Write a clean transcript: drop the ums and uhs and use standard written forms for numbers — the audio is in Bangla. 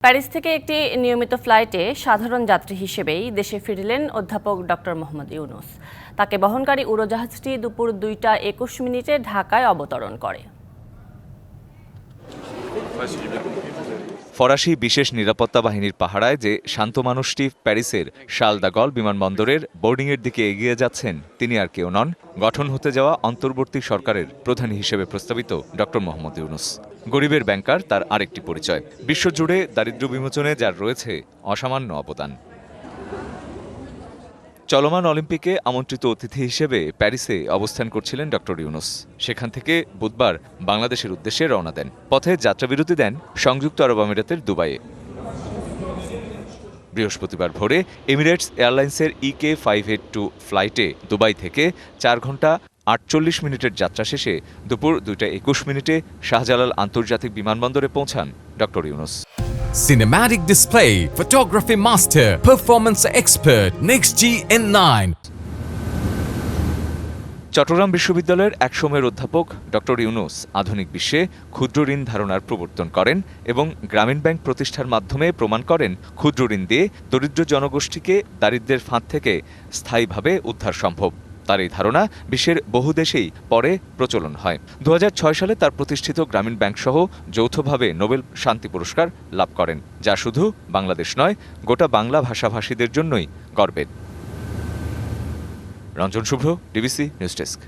প্যারিস থেকে একটি নিয়মিত ফ্লাইটে সাধারণ যাত্রী হিসেবেই দেশে ফিরলেন অধ্যাপক ডক্টর মোহাম্মদ ইউনূস। তাকে বহনকারী উড়োজাহাজটি দুপুর ২টা ২১ মিনিটে ঢাকায় অবতরণ করে। ফরাসি বিশেষ নিরাপত্তা বাহিনীর পাহারায় যে শান্ত মানুষটি প্যারিসের শার্ল দ্য গল বিমানবন্দরের বোর্ডিংয়ের দিকে এগিয়ে যাচ্ছেন, তিনি আর কেউ নন, গঠন হতে যাওয়া অন্তর্বর্তী সরকারের প্রধান হিসেবে প্রস্তাবিত ডক্টর মোহাম্মদ ইউনূস। গরিবের ব্যাংকার তার আরেকটি পরিচয়। বিশ্বজুড়ে দারিদ্র্য বিমোচনে যার রয়েছে অসামান্য অবদান। চলমান অলিম্পিকে আমন্ত্রিত অতিথি হিসেবে প্যারিসে অবস্থান করছিলেন ডক্টর ইউনূস। সেখান থেকে বুধবার বাংলাদেশের উদ্দেশ্যে রওনা দেন। পথে যাত্রাবিরতি দেন সংযুক্ত আরব আমিরাতের দুবাইয়ে। বৃহস্পতিবার ভোরে এমিরেটস এয়ারলাইন্সের EK582 ফ্লাইটে দুবাই থেকে 4 ঘণ্টা 48 মিনিটের যাত্রা শেষে দুপুর 2টা 21 মিনিটে শাহজালাল আন্তর্জাতিক বিমানবন্দরে পৌঁছান doctor Yunus. Cinematic display, photography master, performance expert, NextG N9. Chittagong বিশ্ববিদ্যালয়ের এক সময়ের অধ্যাপক ডক্টর ইউনূস আধুনিক বিশ্বে ক্ষুদ্র ঋণ ধারণার প্রবর্তন করেন এবং গ্রামীণ ব্যাংক প্রতিষ্ঠার মাধ্যমে প্রমাণ করেন ক্ষুদ্র ঋণ দিয়ে দরিদ্র জনগোষ্ঠীকে দারিদ্র্যের ফাঁদ থেকে স্থায়ীভাবে উদ্ধার সম্ভব। তার এই ধারণা বিশ্বের বহু দেশেই পরে প্রচলন হয়। 2006 সালে তার প্রতিষ্ঠিত গ্রামীণ ব্যাংক সহ যৌথভাবে নোবেল শান্তি পুরস্কার লাভ করেন, যা শুধু বাংলাদেশ নয়, গোটা বাংলা ভাষাভাষীদের জন্যই গর্বের। রঞ্জন শুভ্র, ডিবিসি নিউজ ডেস্ক।